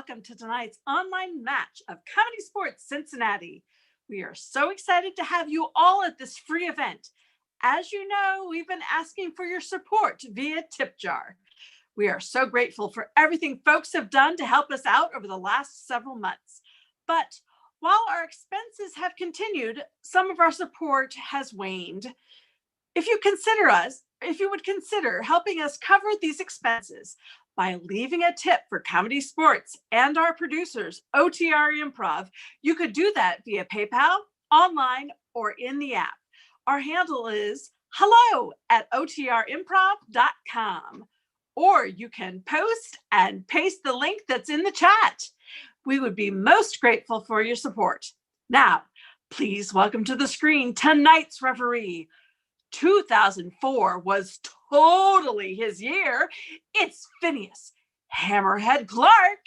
welcome to tonight's online match of ComedySportz Cincinnati. We are so excited to have you all at this free event. As you know, we've been asking for your support via tip jar. We are so grateful for everything folks have done to help us out over the last several months. But while our expenses have continued, some of our support has waned. If you would consider helping us cover these expenses by leaving a tip for ComedySportz and our producers, OTR Improv, you could do that via PayPal, online, or in the app. Our handle is hello@otrimprov.com, or you can post and paste the link that's in the chat. We would be most grateful for your support. Now, please welcome to the screen tonight's referee. 2004 was totally his year. It's Phineas Hammerhead Clark.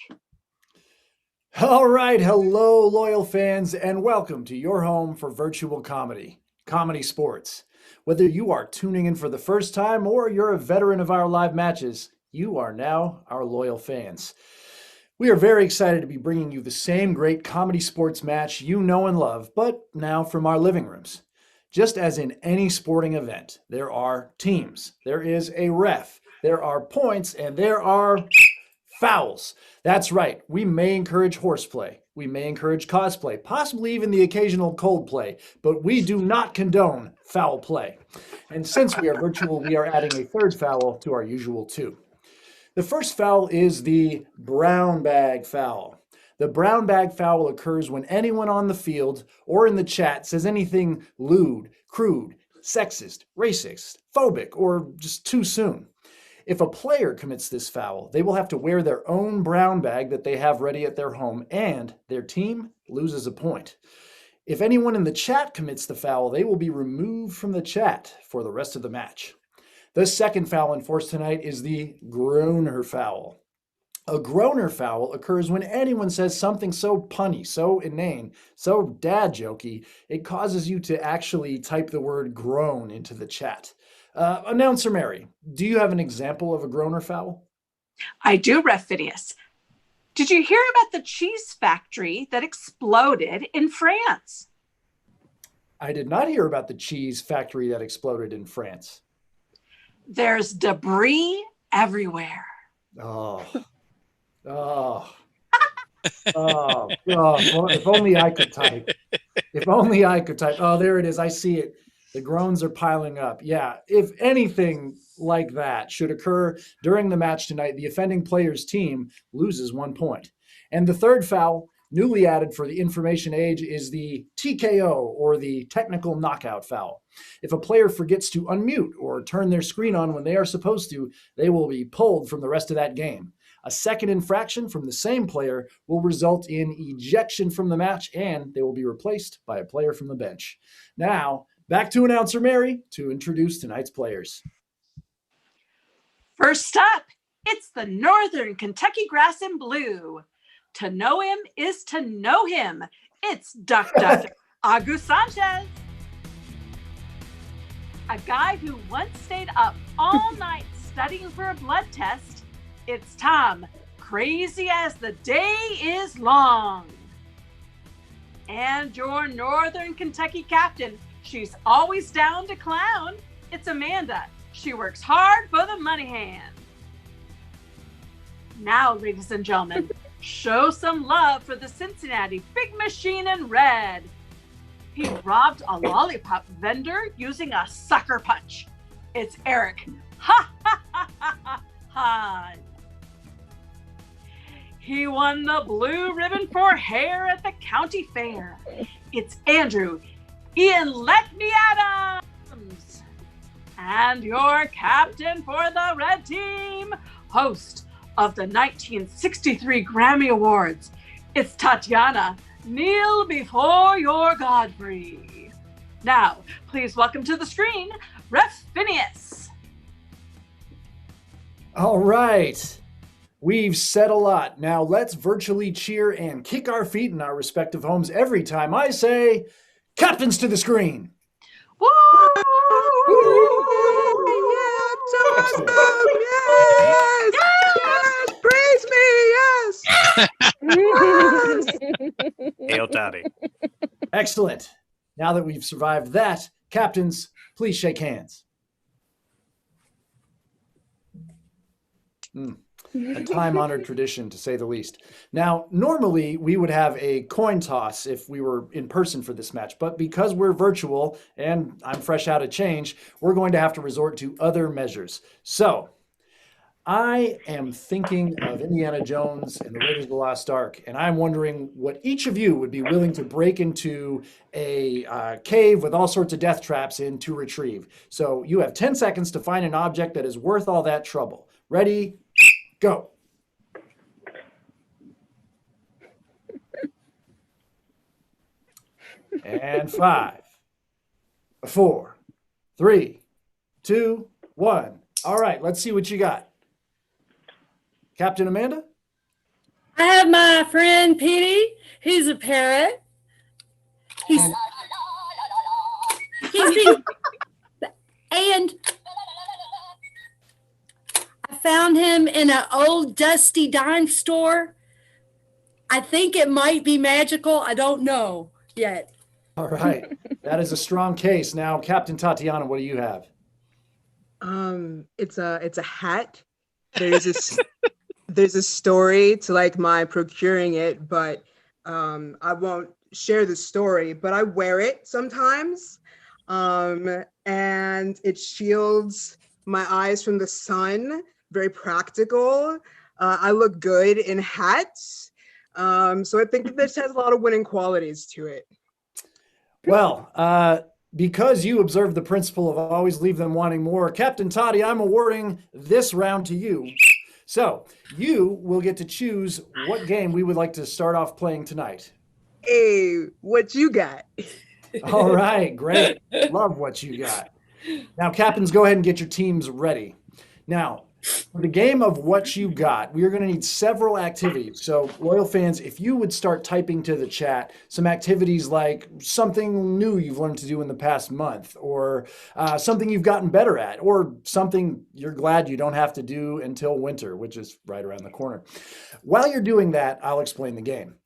All right, hello, loyal fans, and welcome to your home for virtual comedy, ComedySportz. Whether you are tuning in for the first time or you're a veteran of our live matches, you are now our loyal fans. We are very excited to be bringing you the same great ComedySportz match you know and love, but now from our living rooms. Just as in any sporting event, there are teams, there is a ref, there are points, and there are fouls. That's right, we may encourage horseplay, we may encourage cosplay, possibly even the occasional cold play, but we do not condone foul play. And since we are virtual, we are adding a third foul to our usual two. The first foul is the brown bag foul. The brown bag foul occurs when anyone on the field or in the chat says anything lewd, crude, sexist, racist, phobic, or just too soon. If a player commits this foul, they will have to wear their own brown bag that they have ready at their home, and their team loses a point. If anyone in the chat commits the foul, they will be removed from the chat for the rest of the match. The second foul enforced tonight is the groaner foul. A groaner foul occurs when anyone says something so punny, so inane, so dad jokey, it causes you to actually type the word groan into the chat. Announcer Mary, do you have an example of a groaner foul? I do, Ref Phineas. Did you hear about the cheese factory that exploded in France? I did not hear about the cheese factory that exploded in France. There's debris everywhere. Oh, if only I could type. If only I could type. Oh, there it is. I see it. The groans are piling up. Yeah, if anything like that should occur during the match tonight, the offending player's team loses 1 point. And the third foul, newly added for the information age, is the TKO, or the technical knockout foul. If a player forgets to unmute or turn their screen on when they are supposed to, they will be pulled from the rest of that game. A second infraction from the same player will result in ejection from the match, and they will be replaced by a player from the bench. Now, back to Announcer Mary to introduce tonight's players. First up, it's the Northern Kentucky Grass and Blue. To know him is to know him. It's Duck Agu Sanchez. A guy who once stayed up all night studying for a blood test. It's Tom, crazy as the day is long. And your Northern Kentucky captain, she's always down to clown. It's Amanda. She works hard for the money hand. Now, ladies and gentlemen, show some love for the Cincinnati Big Machine in red. He robbed a lollipop vendor using a sucker punch. It's Eric. Ha ha ha ha ha ha. He won the blue ribbon for hair at the county fair. It's Andrew. Ian Let Me Adams. And your captain for the red team, host of the 1963 Grammy Awards. It's Tatiana. Kneel before your Godfrey. Now, please welcome to the screen, Ref Phineas. All right. We've said a lot. Now let's virtually cheer and kick our feet in our respective homes every time I say, captains to the screen. Woo! Yes, awesome! Yes! Yes! Praise It's me, yes. Hail Toddy. Excellent. Now that we've survived that, captains, please shake hands. A time-honored tradition, to say the least. Now, normally we would have a coin toss if we were in person for this match, but because we're virtual and I'm fresh out of change, we're going to have to resort to other measures. So, I am thinking of Indiana Jones and the Raiders of the Lost Ark, and I'm wondering what each of you would be willing to break into a cave with all sorts of death traps in to retrieve. So you have 10 seconds to find an object that is worth all that trouble. Ready? Go. And 5, 4, 3, 2, 1. All right, let's see what you got. Captain Amanda? I have my friend Petey. He's a parrot. He's being, and I found him in an old dusty dime store. I think it might be magical. I don't know yet. All right. That is a strong case. Now, Captain Tatiana, what do you have? It's a hat. There's a story to like my procuring it, but I won't share the story, but I wear it sometimes. And it shields my eyes from the sun. Very practical. I look good in hats. So I think that this has a lot of winning qualities to it. Well, because you observe the principle of always leave them wanting more, Captain Toddy, I'm awarding this round to you. So you will get to choose what game we would like to start off playing tonight. Hey, what you got? All right, great. Love what you got. Now, captains, go ahead and get your teams ready. Now, for the game of what you got, we are going to need several activities. So, loyal fans, if you would start typing to the chat some activities like something new you've learned to do in the past month, or something you've gotten better at, or something you're glad you don't have to do until winter, which is right around the corner. While you're doing that, I'll explain the game.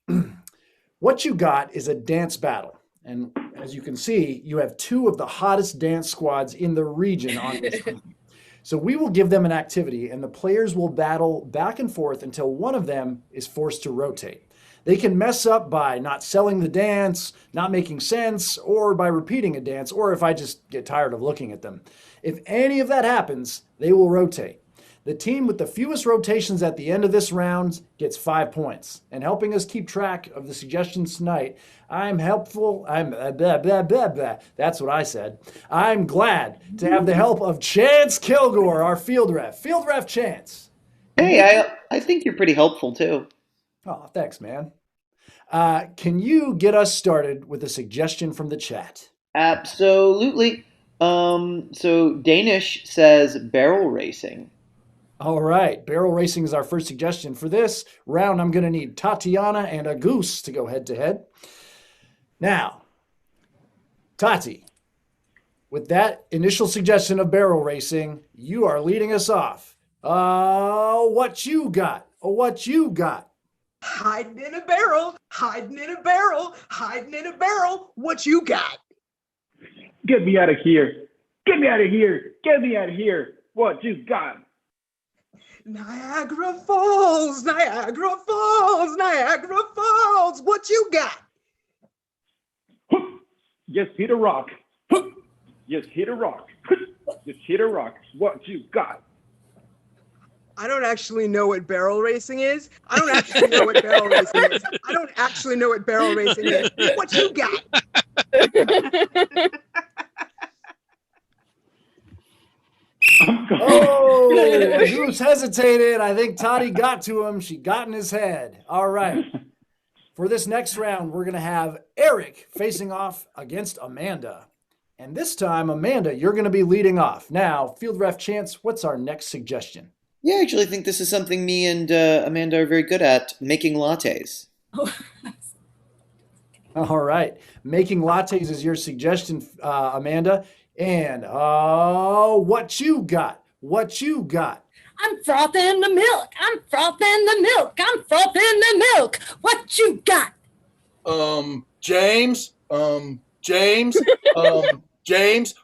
What you got is a dance battle. And as you can see, you have two of the hottest dance squads in the region on this team. So we will give them an activity, and the players will battle back and forth until one of them is forced to rotate. They can mess up by not selling the dance, not making sense, or by repeating a dance, or if I just get tired of looking at them. If any of that happens, they will rotate. The team with the fewest rotations at the end of this round gets 5 points. And helping us keep track of the suggestions tonight, that's what I said. I'm glad to have the help of Chance Kilgore, our field ref. Field ref Chance. Hey, I think you're pretty helpful too. Oh, thanks, man. Can you get us started with a suggestion from the chat? Absolutely. So Danish says barrel racing. All right, barrel racing is our first suggestion. For this round, I'm going to need Tatiana and a goose to go head to head. Now, Tati, with that initial suggestion of barrel racing, you are leading us off. What you got? What you got? Hiding in a barrel, hiding in a barrel, hiding in a barrel. What you got? Get me out of here. Get me out of here. Get me out of here. What you got? Niagara Falls, Niagara Falls, Niagara Falls. What you got? Just hit a rock. Just hit a rock. Just hit a rock. What you got? I don't actually know what barrel racing is. I don't actually know what barrel racing is. I don't actually know what barrel racing is. What you got? Oh, Goose hesitated. I think Toddy got to him. She got in his head. All right. For this next round, we're going to have Eric facing off against Amanda. And this time, Amanda, you're going to be leading off. Now, field ref Chance, what's our next suggestion? Yeah, I actually think this is something me and Amanda are very good at, making lattes. All right. Making lattes is your suggestion, Amanda. And what you got? What you got? I'm frothing the milk. I'm frothing the milk. I'm frothing the milk. What you got? James, James,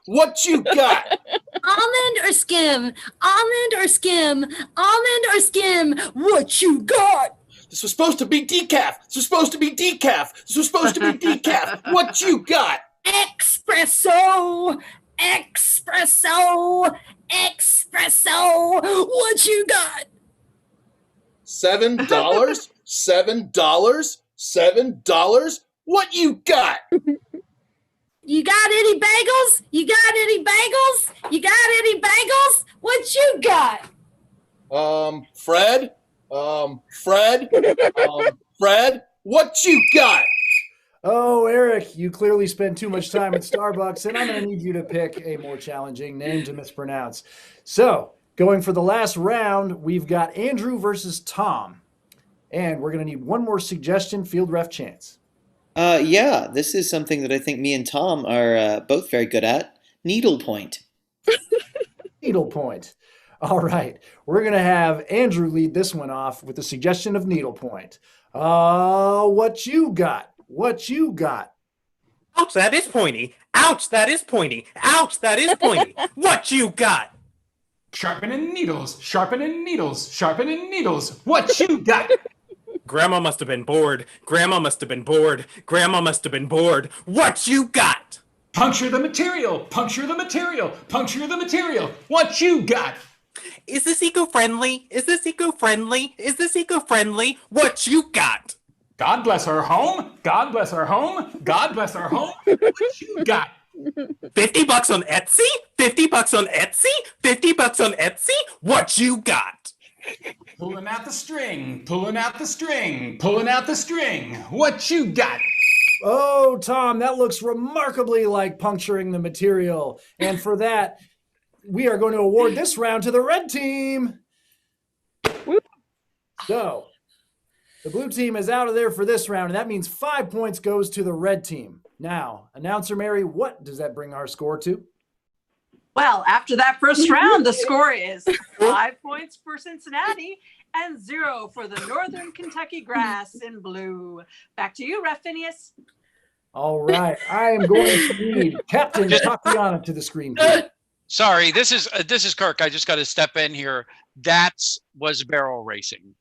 what you got? Almond or skim? Almond or skim? Almond or skim? What you got? This was supposed to be decaf. This was supposed to be decaf. This was supposed to be decaf. What you got? Espresso. Espresso. Espresso. What you got? $7? $7? $7? What you got? You got any bagels? You got any bagels? You got any bagels? What you got? Fred? Fred, what you got? Oh, Eric, you clearly spend too much time at Starbucks, and I'm going to need you to pick a more challenging name to mispronounce. So, going for the last round, we've got Andrew versus Tom. And we're going to need one more suggestion, field ref Chance. Yeah, this is something that I think me and Tom are both very good at. Needlepoint. Needlepoint. All right. We're going to have Andrew lead this one off with the suggestion of needlepoint. What you got? What you got? Ouch, that is pointy. Ouch, that is pointy. Ouch, that is pointy. What you got? Sharpening needles, sharpening needles, sharpening needles. What you got? Grandma must have been bored. Grandma must have been bored. Grandma must have been bored. What you got? Puncture the material, puncture the material, puncture the material. What you got? Is this eco-friendly? Is this eco-friendly? Is this eco-friendly? What you got? God bless our home. God bless our home. God bless our home. What you got? $50 on Etsy? $50 on Etsy? $50 on Etsy? What you got? Pulling out the string, pulling out the string, pulling out the string. What you got? Oh, Tom, that looks remarkably like puncturing the material. And for that, we are going to award this round to the red team. So, the blue team is out of there for this round, and that means 5 points goes to the red team. Now, announcer Mary, what does that bring our score to? Well, after that first round, the score is 5 points for Cincinnati and 0 for the Northern Kentucky Grass in blue. Back to you, Ref Phineas. All right. I am going to need Captain Tatiana to the screen, please. Sorry, this is Kirk. I just got to step in here. That was barrel racing.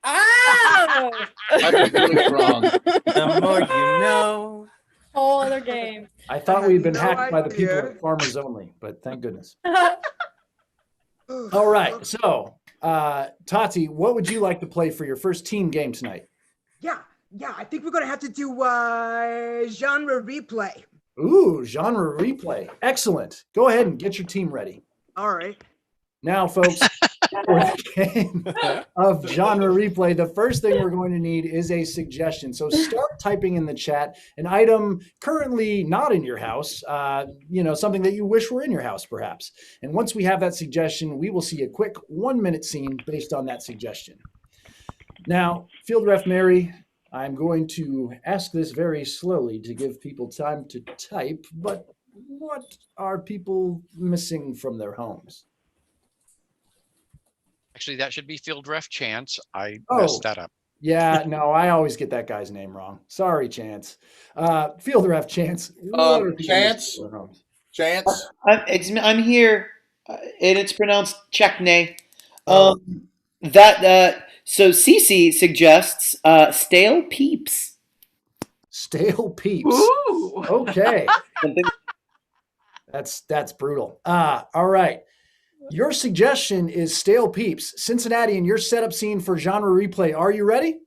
Oh! I was really wrong. The more you know. Whole other game. I thought we'd been No hacked by the people idea. at Farmers Only, but thank goodness. All right. So, Tati, what would you like to play for your first team game tonight? Yeah, I think we're gonna have to do genre replay. Ooh, genre replay. Excellent. Go ahead and get your team ready. All right. Now, folks, for the game of genre replay, the first thing we're going to need is a suggestion. So start typing in the chat an item currently not in your house, something that you wish were in your house, perhaps. And once we have that suggestion, we will see a quick 1 minute scene based on that suggestion. Now, Field Ref Mary, I'm going to ask this very slowly to give people time to type, but what are people missing from their homes? Actually, that should be Field Ref Chance. I Oh. messed that up. Yeah, no, I always get that guy's name wrong. Sorry, Chance. Field Ref Chance. What are people Chance? missing from their homes? Chance? I'm here, and it's pronounced Checkney. Oh. So Cece suggests stale peeps. Stale peeps. Ooh. Okay. Something- That's brutal. All right. Your suggestion is stale peeps. Cincinnati, in your setup scene for genre replay, are you ready?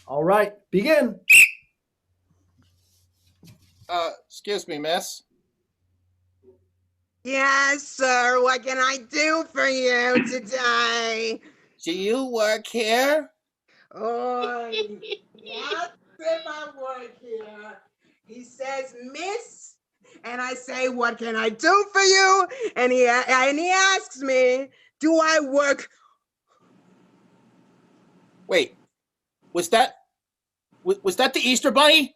All right, begin. Excuse me, miss. Yes, sir. What can I do for you today? Do you work here? Oh, yes, if I work here. He says, Miss, and I say, what can I do for you? And he asks me, do I work? Wait, was that the Easter Bunny?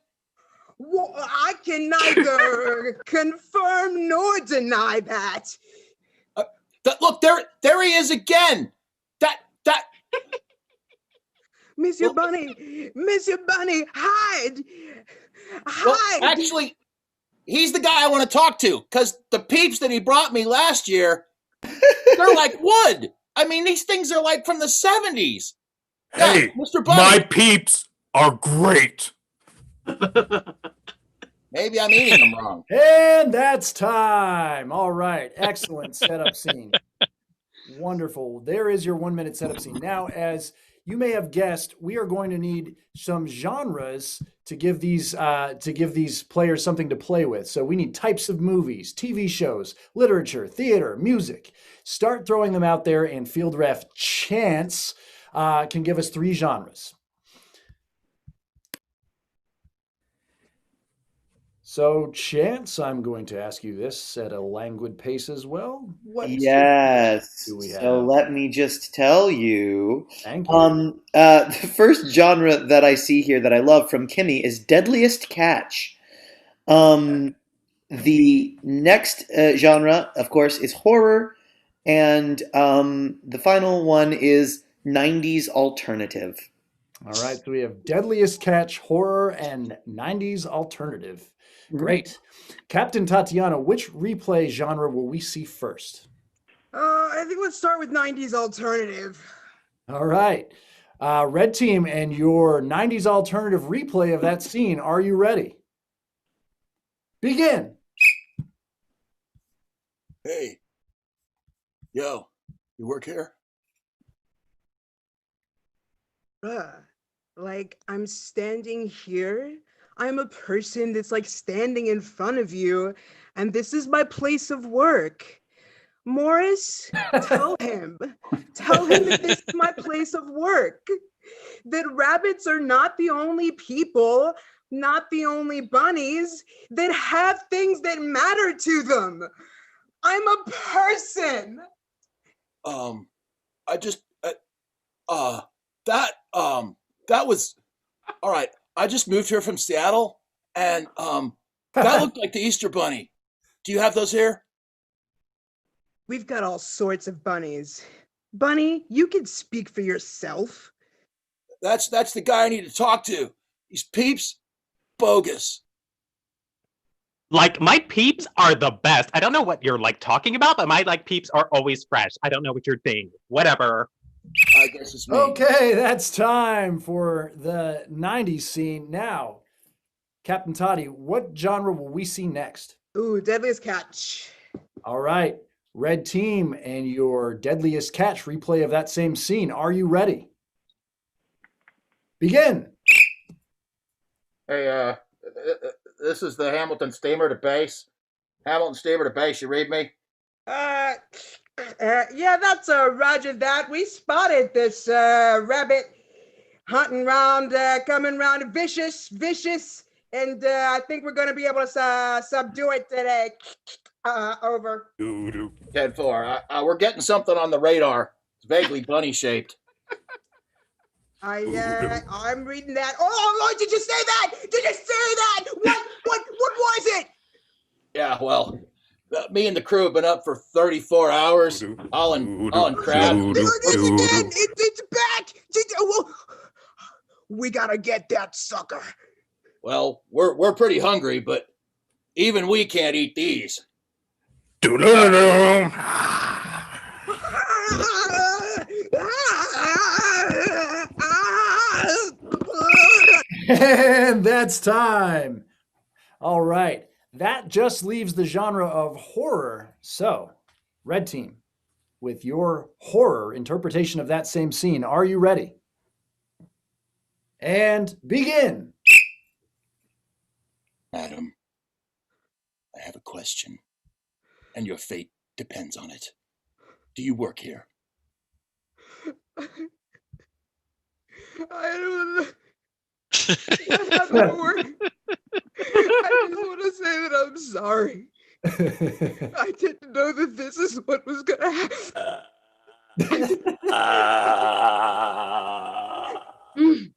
Well, I can neither confirm nor deny that. Look, there he is again. That. Monsieur Bunny, hide. Well, Hide. actually, he's the guy I want to talk to because the peeps that he brought me last year, they're like wood. I mean, these things are like from the 70s. Hey, yeah, Mr. Bunny. my peeps are great. Maybe I'm eating them wrong. And that's time. All right. Excellent setup scene. Wonderful. There is your 1 minute setup scene. Now, as you may have guessed, we are going to need some genres to give these players something to play with. So we need types of movies, TV shows, literature, theater, music. Start throwing them out there, and field ref Chance can give us 3 genres. So, Chance, I'm going to ask you this at a languid pace as well. What Yes. do we have? So let me just tell you. Thank you. The first genre that I see here that I love from Kimmy is Deadliest Catch. The next genre, of course, is horror, and the final one is 90s alternative. All right, so we have Deadliest Catch, horror, and 90s alternative. Great. Captain Tatiana, which replay genre will we see first? I think let's start with 90s alternative. All right. Red team, and your 90s alternative replay of that scene. Are you ready? Begin. Hey. Yo, you work here? Like I'm standing here. I'm a person that's like standing in front of you, and this is my place of work. Morris, tell him that this is my place of work. That rabbits are not the only people, not the only bunnies that have things that matter to them. I'm a person. That was all right. I just moved here from Seattle, and that looked like the Easter Bunny. Do you have those here? We've got all sorts of bunnies. Bunny, you can speak for yourself. That's the guy I need to talk to. These peeps, bogus. Like, my peeps are the best. I don't know what you're like talking about, but my peeps are always fresh. I don't know what you're saying. Whatever. I guess it's me. Okay, that's time for the 90s scene. Now, Captain Toddy, what genre will we see next? Ooh, Deadliest Catch. All right, Red team, and your Deadliest Catch replay of that same scene. Are you ready? Begin. Hey, this is the Hamilton steamer to base. Hamilton steamer to base, you read me? Yeah, that's roger that. We spotted this rabbit hunting around, coming around vicious, and I think we're going to be able to subdue it today. Over. 10-4. We're getting something on the radar. It's vaguely bunny-shaped. I'm reading that. Oh, Lord, did you say that? Did you say that? What was it? Yeah, well, me and the crew have been up for 34 hours, all in crab. It's back. We gotta get that sucker. Well, we're pretty hungry, but even we can't eat these. And that's time. All right. That just leaves the genre of horror. So, Red team, with your horror interpretation of that same scene, are you ready? And begin. Madam, I have a question, and your fate depends on it. Do you work here? I don't know. I have to work. I just want to say that I'm sorry. I didn't know that this is what was going to happen.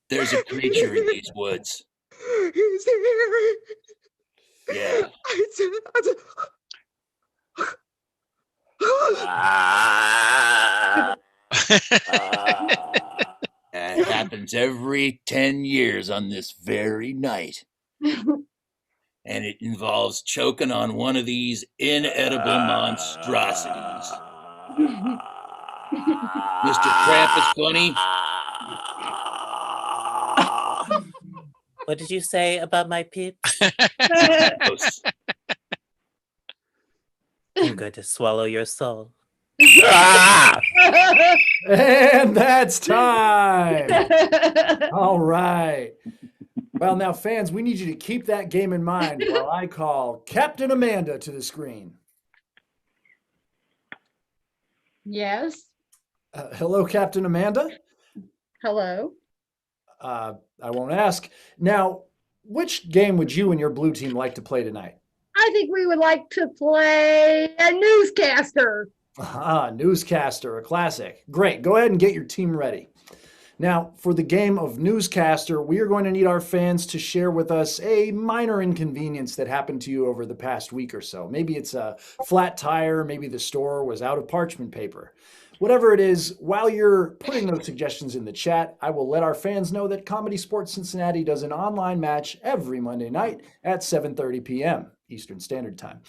There's a creature in these woods. He's here. Yeah. That happens every 10 years on this very night. And it involves choking on one of these inedible monstrosities. Mr. Krampus Bunny, What did you say about my peeps? I'm going to swallow your soul. And that's time. All right. Well, now, fans, we need you to keep that game in mind while I call Captain Amanda to the screen. Yes. Hello, Captain Amanda. Hello. I won't ask. Now, which game would you and your blue team like to play tonight? I think we would like to play a newscaster. Newscaster, a classic. Great. Go ahead and get your team ready. Now, for the game of Newscaster, we are going to need our fans to share with us a minor inconvenience that happened to you over the past week or so. Maybe it's a flat tire, maybe the store was out of parchment paper. Whatever it is, while you're putting those suggestions in the chat, I will let our fans know that ComedySportz Cincinnati does an online match every Monday night at 7:30 p.m. Eastern Standard Time.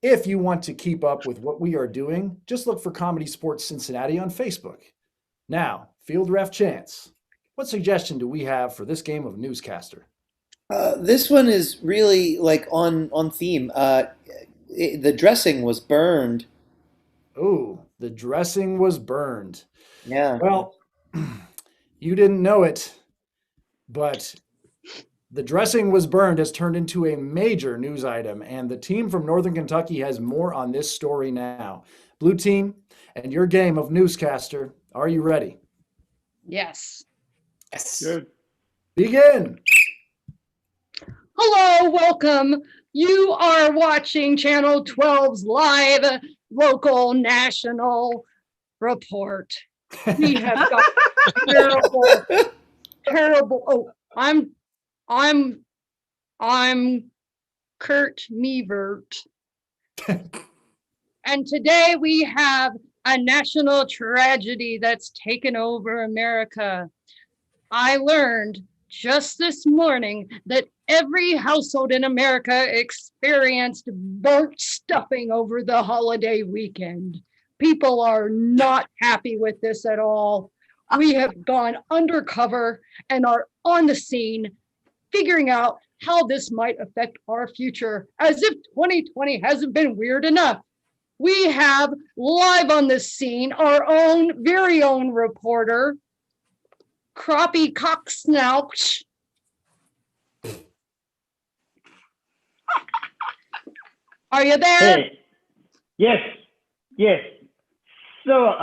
If you want to keep up with what we are doing, just look for ComedySportz Cincinnati on Facebook. Now, Field Ref Chance, what suggestion do we have for this game of Newscaster? This one is really like on theme. The dressing was burned. Oh, the dressing was burned. Yeah. Well, you didn't know it, but the dressing was burned has turned into a major news item, and the team from Northern Kentucky has more on this story now. Blue team, and your game of Newscaster, are you ready? Yes. Yes. Good. Begin. Hello, welcome. You are watching Channel 12's live local national report. We have got terrible. Oh, I'm Kurt Mevert. And today we have a national tragedy that's taken over America. I learned just this morning that every household in America experienced burnt stuffing over the holiday weekend. People are not happy with this at all. We have gone undercover and are on the scene figuring out how this might affect our future, as if 2020 hasn't been weird enough. We have live on the scene our own very own reporter, Crappie Cocksnout. Are you there? Hey. Yes. So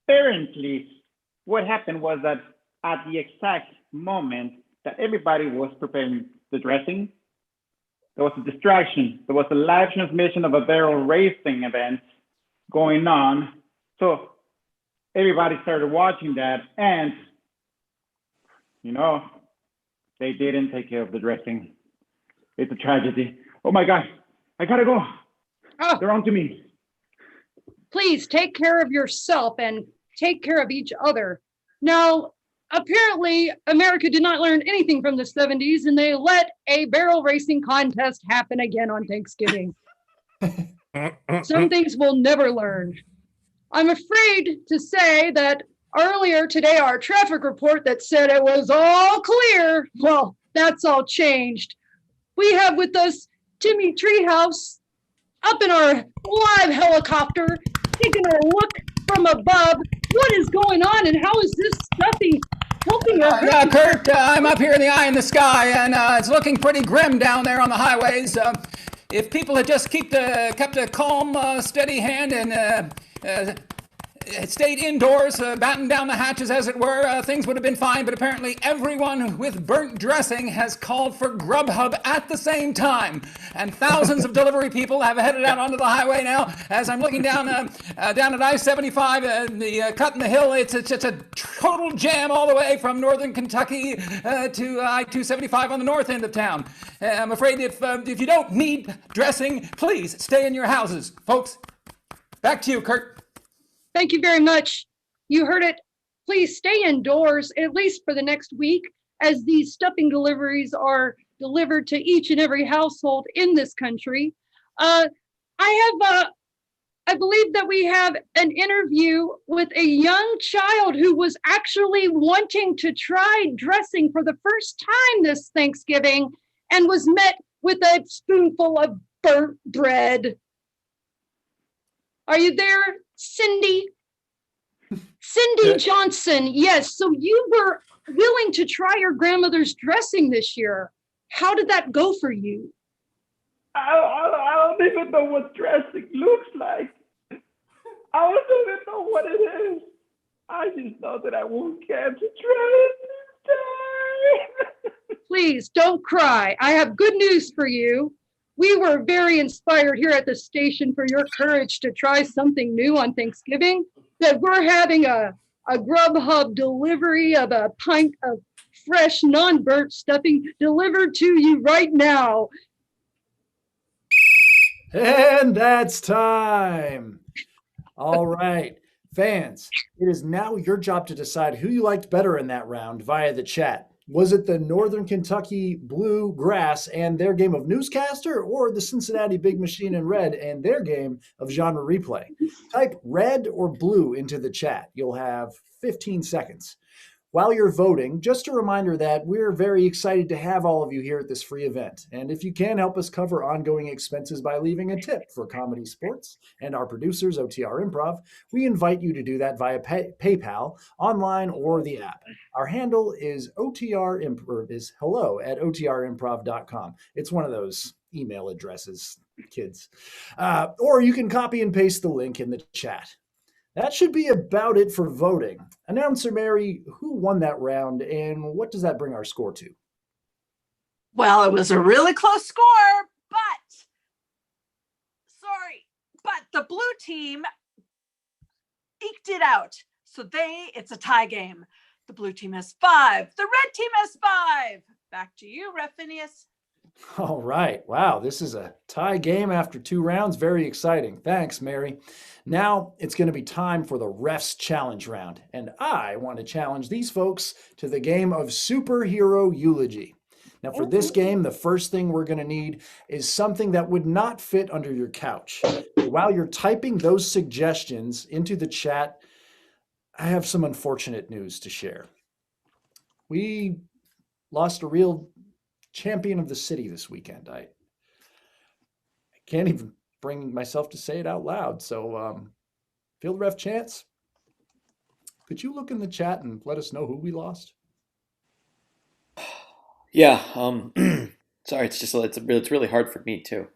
apparently what happened was that at the exact moment that everybody was preparing the dressing, there was a distraction. There was a live transmission of a barrel racing event going on. So everybody started watching that, and they didn't take care of the dressing. It's a tragedy. Oh my God, I gotta go. Oh. They're on to me. Please take care of yourself and take care of each other. Now, apparently, America did not learn anything from the 70s, and they let a barrel racing contest happen again on Thanksgiving. Some things we'll never learn. I'm afraid to say that earlier today, our traffic report that said it was all clear, well, that's all changed. We have with us Timmy Treehouse up in our live helicopter, taking a look from above. What is going on, and how is this stuffing helping us? Yeah, Kurt, I'm up here in the eye in the sky, and it's looking pretty grim down there on the highways. If people had just kept a calm, steady hand and stayed indoors, battened down the hatches, as it were, things would have been fine. But apparently everyone with burnt dressing has called for Grubhub at the same time. And thousands of delivery people have headed out onto the highway now. As I'm looking down at I-75, the cut in the hill, it's a total jam all the way from northern Kentucky to I-275 on the north end of town. I'm afraid if you don't need dressing, please stay in your houses, folks. Back to you, Kurt. Thank you very much. You heard it. Please stay indoors, at least for the next week, as these stuffing deliveries are delivered to each and every household in this country. I believe that we have an interview with a young child who was actually wanting to try dressing for the first time this Thanksgiving and was met with a spoonful of burnt bread. Are you there, Cindy? Cindy Johnson, yes. So you were willing to try your grandmother's dressing this year. How did that go for you? I don't even know what dressing looks like. I don't even know what it is. I just know that I won't get to try it this time. Please don't cry. I have good news for you. We were very inspired here at the station for your courage to try something new on Thanksgiving. That we're having a Grubhub delivery of a pint of fresh, non-burnt stuffing delivered to you right now. And that's time. All right, fans, it is now your job to decide who you liked better in that round via the chat. Was it the Northern Kentucky Bluegrass and their game of newscaster, or the Cincinnati Big Machine in Red and their game of genre replay? Type red or blue into the chat. You'll have 15 seconds. While you're voting, just a reminder that we're very excited to have all of you here at this free event. And if you can help us cover ongoing expenses by leaving a tip for ComedySportz and our producers, OTR Improv, we invite you to do that via PayPal, online, or the app. Our handle is hello@otrimprov.com. It's one of those email addresses, kids. Or you can copy and paste the link in the chat. That should be about it for voting. Announcer Mary, who won that round and what does that bring our score to? Well, it was a really close score, but the blue team eked it out. So it's a tie game. The blue team has 5. The red team has 5. Back to you, Ref Phineas. All right. Wow, this is a tie game after 2 rounds. Very exciting. Thanks, Mary. Now it's going to be time for the Ref's Challenge round. And I want to challenge these folks to the game of Superhero Eulogy. Now, for this game, the first thing we're going to need is something that would not fit under your couch. While you're typing those suggestions into the chat, I have some unfortunate news to share. We lost a real champion of the city this weekend. I can't even bring myself to say it out loud. So, Field Ref Chance, could you look in the chat and let us know who we lost? Yeah. Sorry, it's really hard for me too.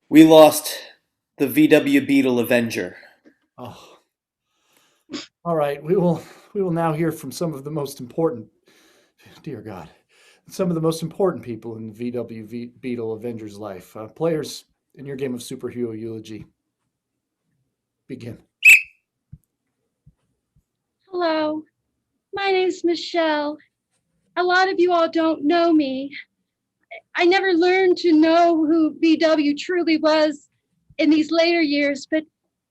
We lost the VW Beetle Avenger. Oh. All right. We will now hear from some of the most important, dear God, some of the most important people in the VW Beetle Avenger's life. Players in your game of Superhero Eulogy. Begin. Hello, my name's Michelle. A lot of you all don't know me. I never learned to know who VW truly was in these later years, but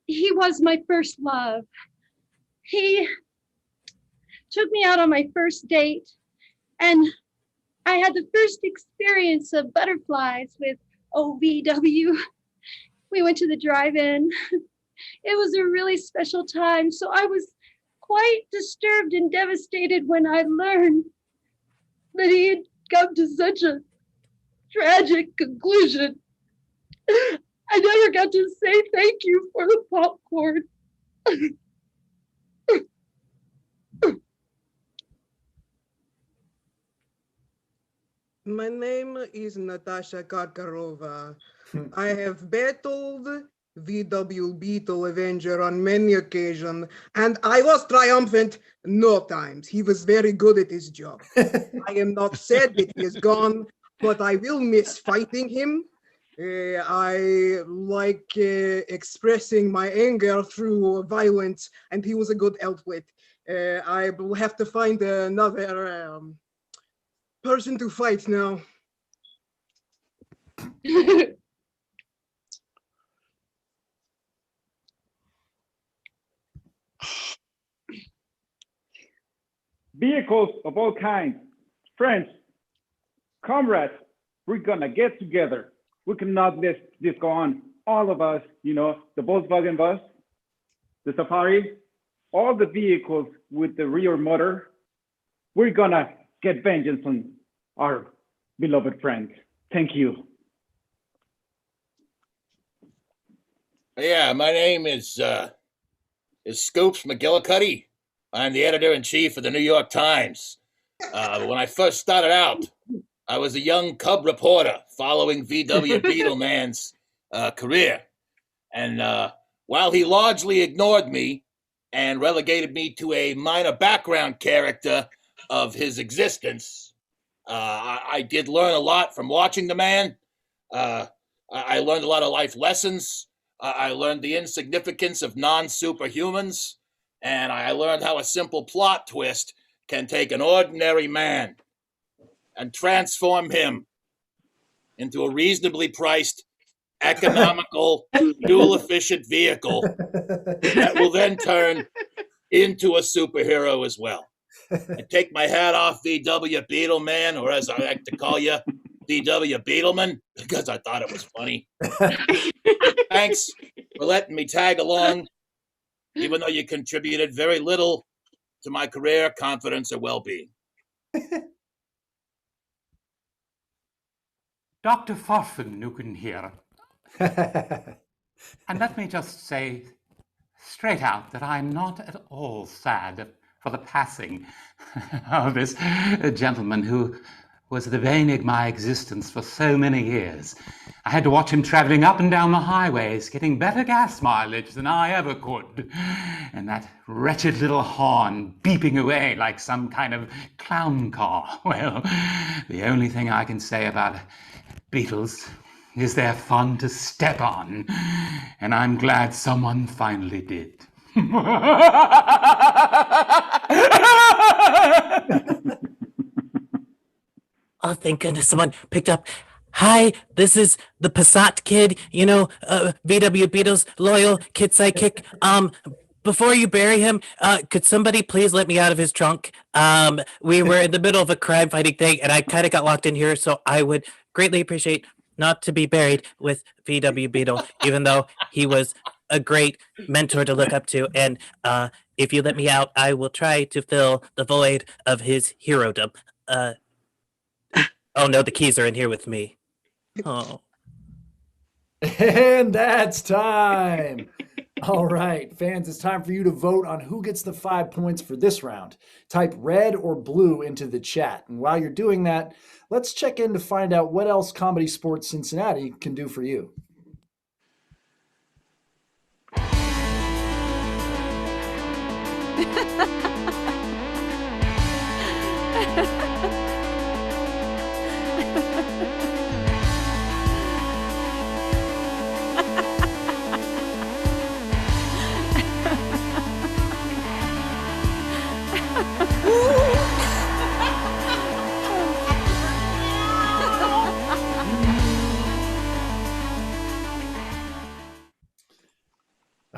he was my first love. He took me out on my first date, and I had the first experience of butterflies with OVW. We went to the drive-in. It was a really special time, so I was quite disturbed and devastated when I learned that he had come to such a tragic conclusion. I never got to say thank you for the popcorn. My name is Natasha Karkarova. I have battled VW Beetle Avenger on many occasions, and I was triumphant no times. He was very good at his job. I am not sad that he is gone, but I will miss fighting him. I like expressing my anger through violence, and he was a good outlet. I will have to find another person to fight now. vehicles of all kinds. Friends, comrades, we're gonna get together. We cannot let this go on. All of us, the Volkswagen bus, the Safari, all the vehicles with the rear motor, we're gonna get vengeance on our beloved friend. Thank you. Yeah, my name is Scoops McGillicuddy. I'm the editor-in-chief of the New York Times. When I first started out, I was a young cub reporter following V.W. Beetleman's career. And while he largely ignored me and relegated me to a minor background character of his existence, I did learn a lot from watching the man. I learned a lot of life lessons. I learned the insignificance of non-superhumans, and I learned how a simple plot twist can take an ordinary man and transform him into a reasonably priced, economical, fuel-efficient vehicle that will then turn into a superhero as well. I take my hat off, VW Beetleman, or as I like to call you, VW Beetleman, because I thought it was funny. Thanks for letting me tag along, even though you contributed very little to my career, confidence, or well-being. Dr. Pfaffennuken here. And let me just say straight out that I'm not at all sad for the passing of this gentleman who was the bane of my existence for so many years. I had to watch him traveling up and down the highways, getting better gas mileage than I ever could. And that wretched little horn beeping away like some kind of clown car. Well, the only thing I can say about Beatles is they're fun to step on. And I'm glad someone finally did. Oh, thank goodness someone picked up. Hi, this is the Passat kid, VW Beatles loyal kid sidekick. Before you bury him, could somebody please let me out of his trunk? We were in the middle of a crime fighting thing, and I kind of got locked in here, so I would greatly appreciate not to be buried with VW Beetle, even though he was a great mentor to look up to. And if you let me out, I will try to fill the void of his herodom. Oh no, the keys are in here with me. Oh. And that's time. All right, fans, it's time for you to vote on who gets the 5 points for this round. Type red or blue into the chat. And while you're doing that, let's check in to find out what else ComedySportz Cincinnati can do for you.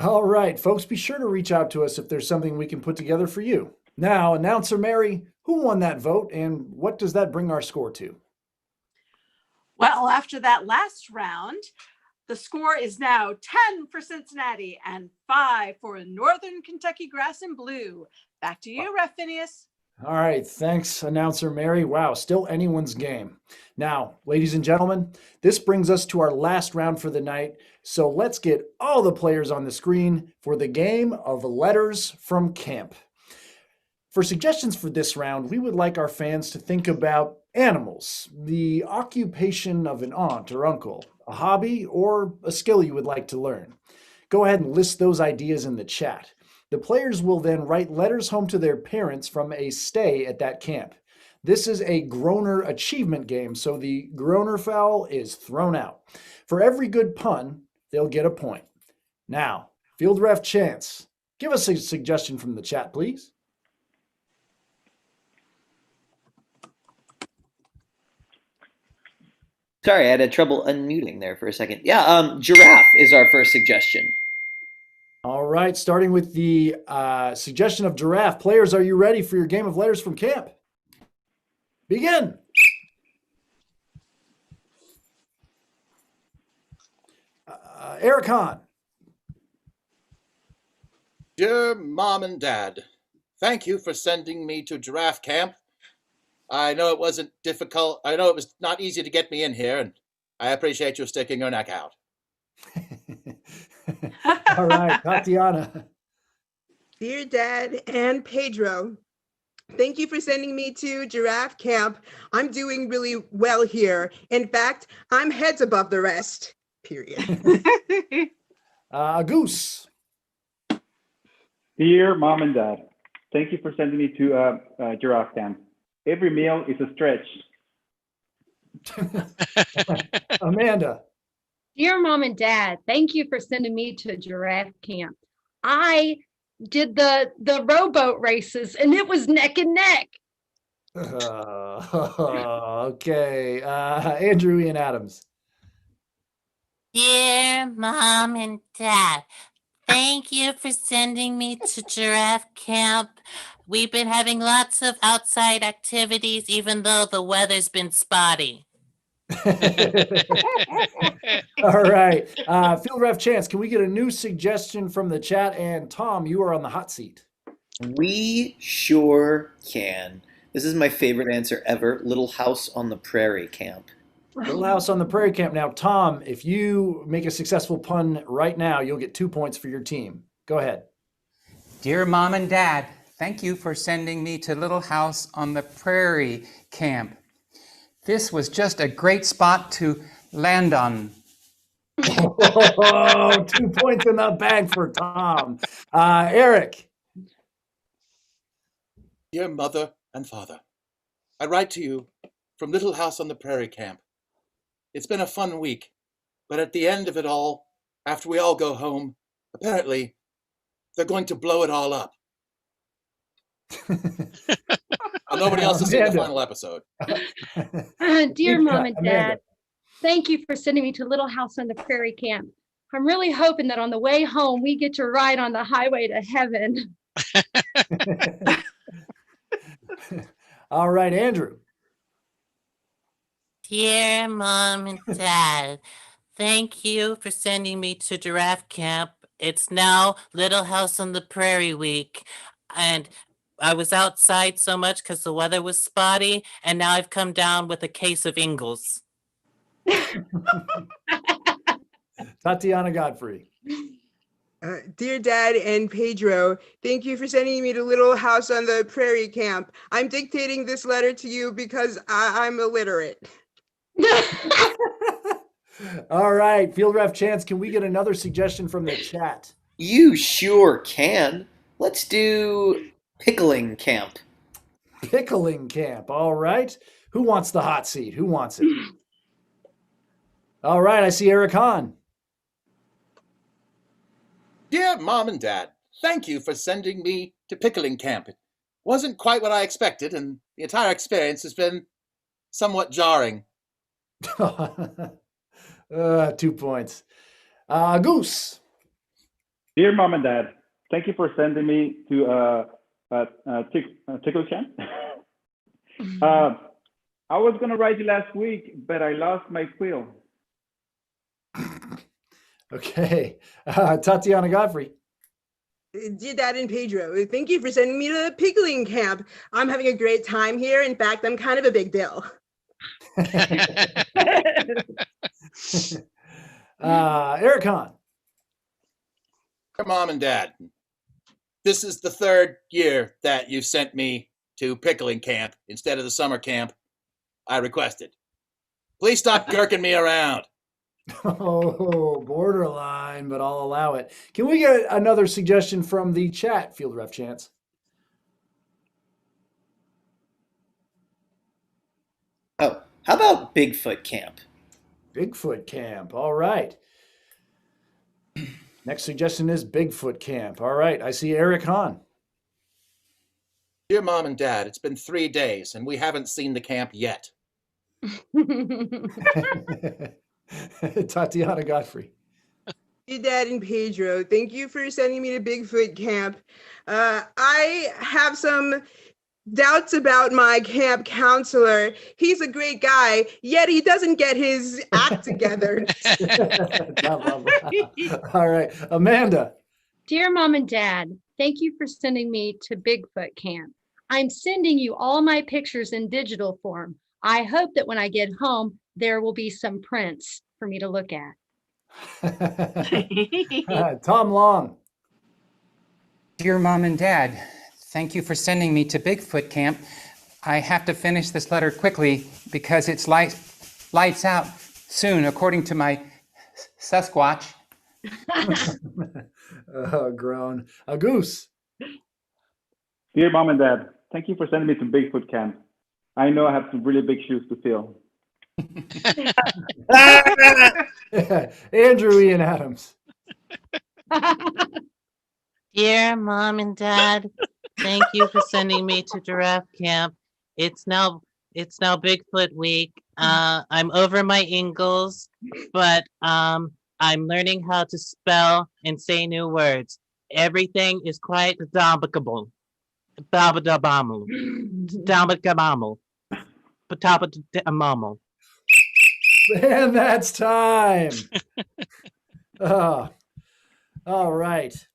All right, folks, be sure to reach out to us if there's something we can put together for you. Now, Announcer Mary, who won that vote and what does that bring our score to? Well, after that last round, the score is now 10 for Cincinnati and 5 for Northern Kentucky Grass and Blue. Back to you, Ref Phineas. All right, thanks, Announcer Mary. Wow, still anyone's game. Now, ladies and gentlemen, this brings us to our last round for the night. So let's get all the players on the screen for the game of Letters from Camp. For suggestions for this round, we would like our fans to think about animals, the occupation of an aunt or uncle, a hobby, or a skill you would like to learn. Go ahead and list those ideas in the chat. The players will then write letters home to their parents from a stay at that camp. This is a Groner achievement game, so the Groner foul is thrown out. For every good pun, they'll get a point. Now, Field Ref Chance, give us a suggestion from the chat, please. Sorry, I had trouble unmuting there for a second. Yeah, giraffe is our first suggestion. All right, starting with the suggestion of giraffe. Players, are you ready for your game of letters from camp? Begin. Eric Hahn. Dear Mom and Dad, thank you for sending me to giraffe camp. I know it wasn't difficult. I know it was not easy to get me in here, and I appreciate you sticking your neck out. All right, Tatiana. Dear Dad and Pedro, thank you for sending me to giraffe camp. I'm doing really well here. In fact, I'm heads above the rest, period. Goose. Dear Mom and Dad, thank you for sending me to giraffe camp. Every meal is a stretch. Amanda. Dear Mom and Dad, thank you for sending me to giraffe camp. I did the rowboat races and it was neck and neck. Okay. Andrew Ian Adams. Dear Mom and Dad, thank you for sending me to giraffe camp. We've been having lots of outside activities, even though the weather's been spotty. All right. Field Ref Chance, can we get a new suggestion from the chat? And Tom, you are on the hot seat. We sure can. This is my favorite answer ever. Little House on the Prairie camp. Little House on the Prairie camp. Now, Tom, if you make a successful pun right now, you'll get 2 points for your team. Go ahead. Dear Mom and Dad, thank you for sending me to Little House on the Prairie camp. This was just a great spot to land on. Oh, 2 points in the bag for Tom. Eric. Dear Mother and Father, I write to you from Little House on the Prairie camp. It's been a fun week, but at the end of it all, after we all go home, apparently they're going to blow it all up. Nobody else has seen the final episode. Dear Mom and Amanda. Dad, thank you for sending me to Little House on the Prairie camp. I'm really hoping that on the way home, we get to ride on the highway to heaven. All right, Andrew. Dear Mom and Dad, thank you for sending me to giraffe camp. It's now Little House on the Prairie week, and I was outside so much because the weather was spotty, and now I've come down with a case of Ingles. Tatiana Godfrey. Dear Dad and Pedro, thank you for sending me to Little House on the Prairie camp. I'm dictating this letter to you because I'm illiterate. All right, Field Ref Chance, can we get another suggestion from the chat? You sure can. Let's do pickling camp. Pickling camp. All right. Who wants the hot seat? Who wants it? All right, I see Eric Hahn. Dear Mom and Dad, thank you for sending me to pickling camp. It wasn't quite what I expected, and the entire experience has been somewhat jarring. 2 points. Goose. Dear Mom and Dad, thank you for sending me to tickle camp. I was going to write you last week, but I lost my quill. Okay. Tatiana Godfrey. Dear Dad and Pedro, thank you for sending me to pickling camp. I'm having a great time here. In fact, I'm kind of a big deal. Eric Hahn. Dear Mom and Dad, this is the third year that you sent me to pickling camp instead of the summer camp I requested. Please stop gurking me around. Oh, borderline, but I'll allow it. Can we get another suggestion from the chat, Field Ref Chance? Oh, how about Bigfoot camp? Bigfoot camp. All right. Next suggestion is Bigfoot camp. All right. I see Eric Hahn. Dear Mom and Dad, it's been 3 days and we haven't seen the camp yet. Tatiana Godfrey. you, Dad and Pedro. Thank you for sending me to Bigfoot camp. I have some doubts about my camp counselor. He's a great guy, yet he doesn't get his act together. All right, Amanda. Dear Mom and Dad, thank you for sending me to Bigfoot camp. I'm sending you all my pictures in digital form. I hope that when I get home, there will be some prints for me to look at. Tom Long. Dear Mom and Dad, thank you for sending me to Bigfoot camp. I have to finish this letter quickly because it's lights out soon, according to my Sasquatch. Grown. A Goose. Dear Mom and Dad, thank you for sending me to Bigfoot camp. I know I have some really big shoes to fill. Andrew Ian Adams. Dear Mom and Dad, thank you for sending me to giraffe camp. It's now Bigfoot week. I'm over my Ingles, but I'm learning how to spell and say new words. Everything is quite dombicable. Babadabamel. Dombicabamel. Patabadamamel. And that's time. All right.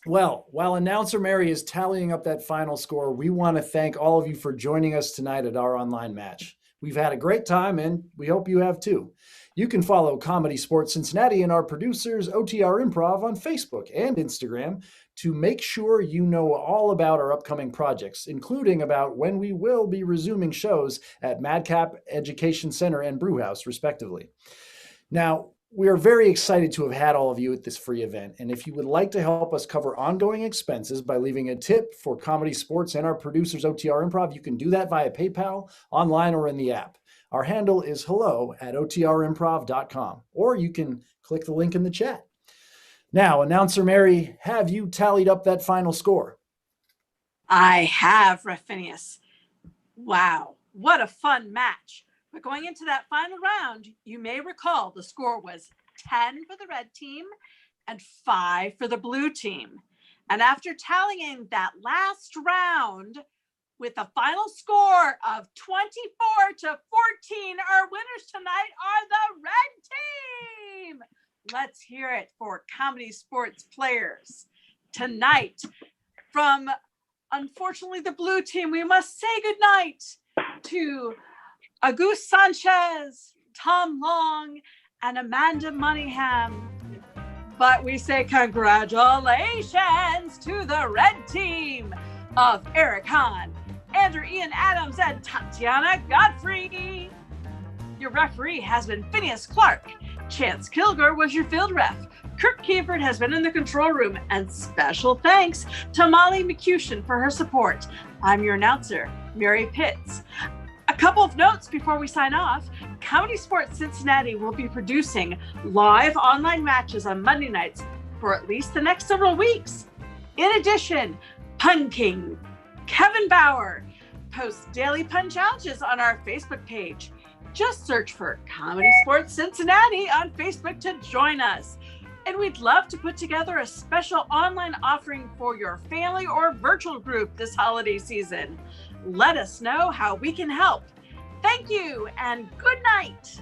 Well, while announcer Mary is tallying up that final score, we want to thank all of you for joining us tonight at our online match. We've had a great time, and we hope you have too. You can follow Comedy Sports Cincinnati and our producers, OTR Improv, on Facebook and Instagram to make sure you know all about our upcoming projects, including about when we will be resuming shows at Madcap Education Center and Brewhouse, respectively. Now, we are very excited to have had all of you at this free event, and if you would like to help us cover ongoing expenses by leaving a tip for Comedy Sports and our producers, OTR Improv, you can do that via PayPal, online, or in the app. Our handle is hello@otrimprov.com, or you can click the link in the chat. Now, announcer Mary, have you tallied up that final score? I have, Raffinius. Wow, what a fun match. But going into that final round, you may recall the score was 10 for the red team and 5 for the blue team. And after tallying that last round with a final score of 24-14, our winners tonight are the red team. Let's hear it for Comedy Sports players. Tonight, from unfortunately the blue team, we must say goodnight to Agus Sanchez, Tom Long, and Amanda Moneyham. But we say congratulations to the red team of Eric Hahn, Andrew Ian Adams, and Tatiana Godfrey. Your referee has been Phineas Clark. Chance Kilgore was your field ref. Kirk Kiefert has been in the control room, and special thanks to Molly McCushin for her support. I'm your announcer, Mary Pitts. A couple of notes before we sign off. Comedy Sports Cincinnati will be producing live online matches on Monday nights for at least the next several weeks. In addition, Pun King Kevin Bauer posts daily pun challenges on our Facebook page. Just search for Comedy Sports Cincinnati on Facebook to join us. And we'd love to put together a special online offering for your family or virtual group this holiday season. Let us know how we can help. Thank you and good night.